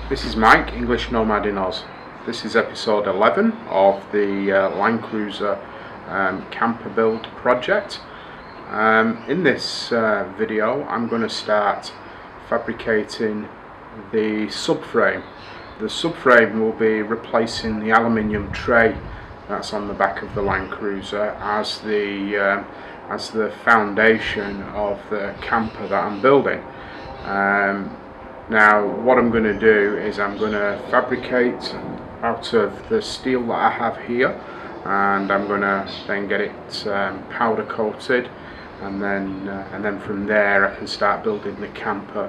This is Mike, English Nomad in Oz. This is episode 11 of the LandCruiser camper build project. In this video I'm going to start fabricating the subframe. The subframe will be replacing the aluminium tray that's on the back of the LandCruiser as the foundation of the camper that I'm building. Now what I'm going to do is I'm going to fabricate out of the steel that I have here, and I'm going to then get it powder coated, and then from there I can start building the camper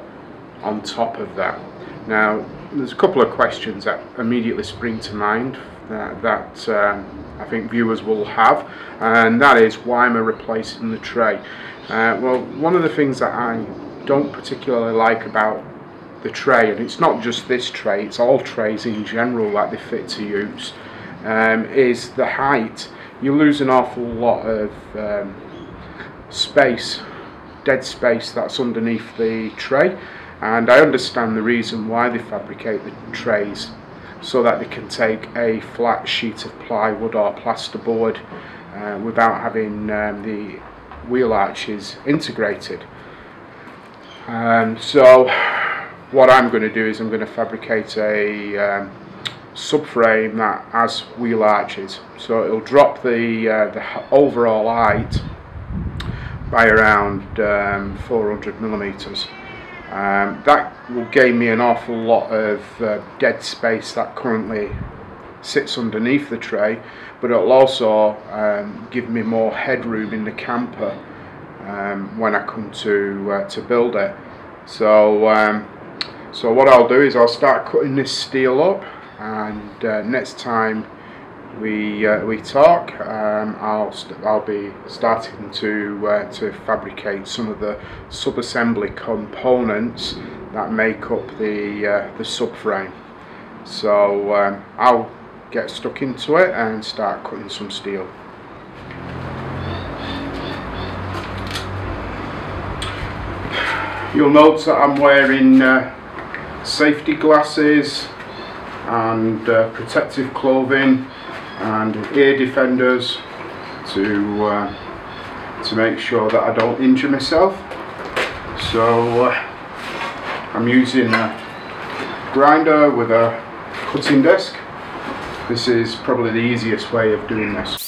on top of that. Now there's a couple of questions that immediately spring to mind that I think viewers will have, and that is, why am I replacing the tray? Well, one of the things that I don't particularly like about the tray, and it's not just this tray, it's all trays in general that they fit to use, is the height. You lose an awful lot of space, dead space that's underneath the tray, and I understand the reason why they fabricate the trays, so that they can take a flat sheet of plywood or plasterboard without having the wheel arches integrated. So what I'm going to do is I'm going to fabricate a subframe that has wheel arches, so it'll drop the overall height by around 400 millimeters. That will gain me an awful lot of dead space that currently sits underneath the tray, but it'll also give me more headroom in the camper when I come to build it. So what I'll do is I'll start cutting this steel up, and next time we talk, I'll be starting to fabricate some of the sub-assembly components that make up the subframe. So I'll get stuck into it and start cutting some steel. You'll note that I'm wearing safety glasses and protective clothing and ear defenders to make sure that I don't injure myself. So I'm using a grinder with a cutting disc. This is probably the easiest way of doing this.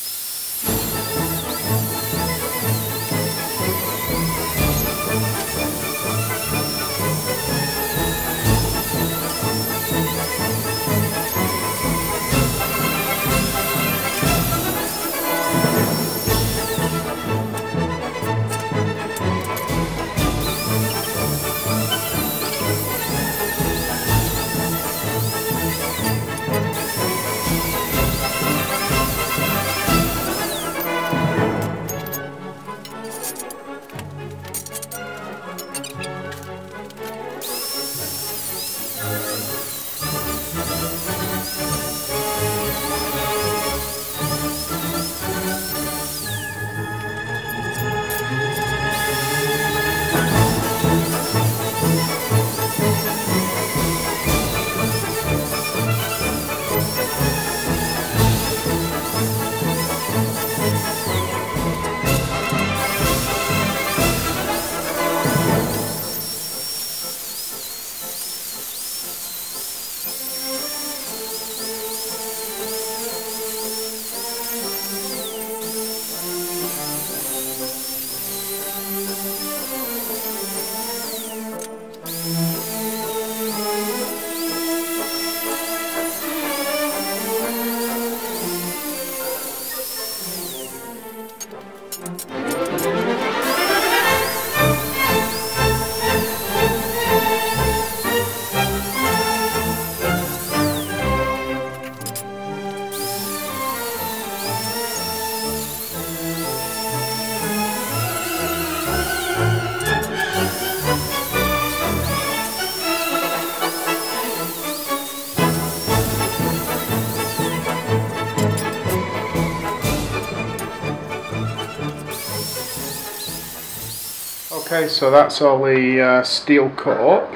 Okay, so that's all the steel cut up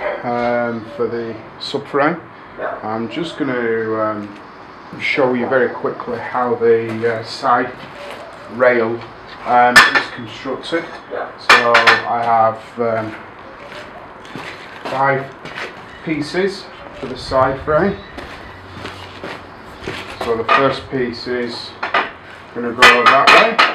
for the subframe. I'm just going to show you very quickly how the side rail is constructed. So I have 5 pieces for the side frame. So the first piece is going to go that way.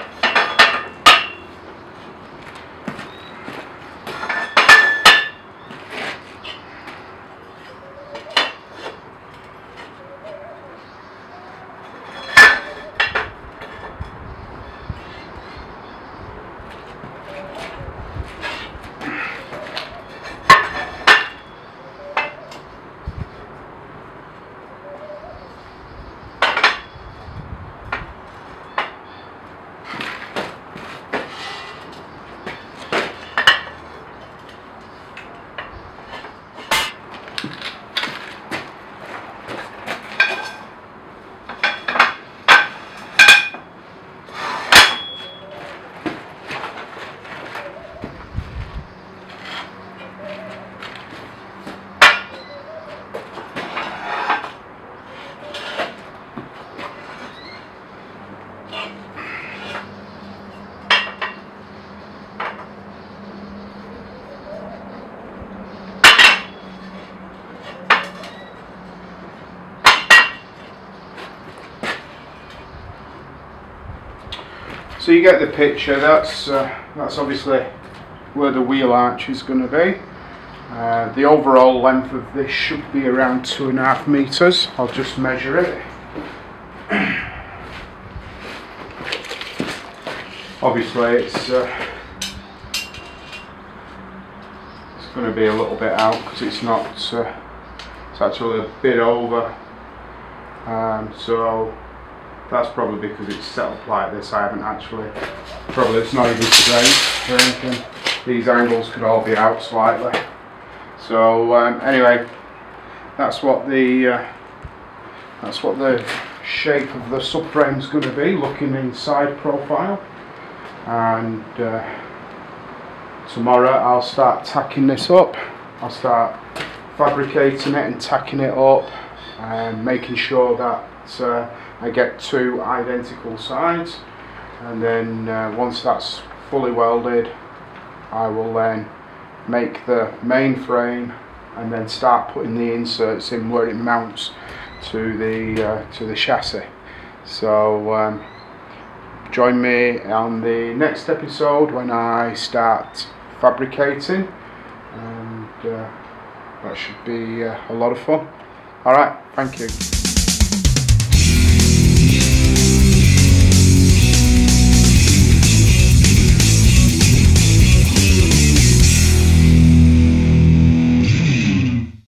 So you get the picture. That's obviously where the wheel arch is going to be. The overall length of this should be around 2.5 meters. I'll just measure it. Obviously it's going to be a little bit out because it's not. It's actually a bit over. So that's probably because it's set up like this. I haven't actually, probably it's not even straight or anything. These angles could all be out slightly. So anyway, that's what the shape of the subframe is going to be, looking inside profile. And tomorrow I'll start tacking this up. I'll start fabricating it and tacking it up and making sure that I get 2 identical sides, and then once that's fully welded, I will then make the main frame and then start putting the inserts in where it mounts to the chassis. So join me on the next episode when I start fabricating, and that should be a lot of fun. Alright, thank you.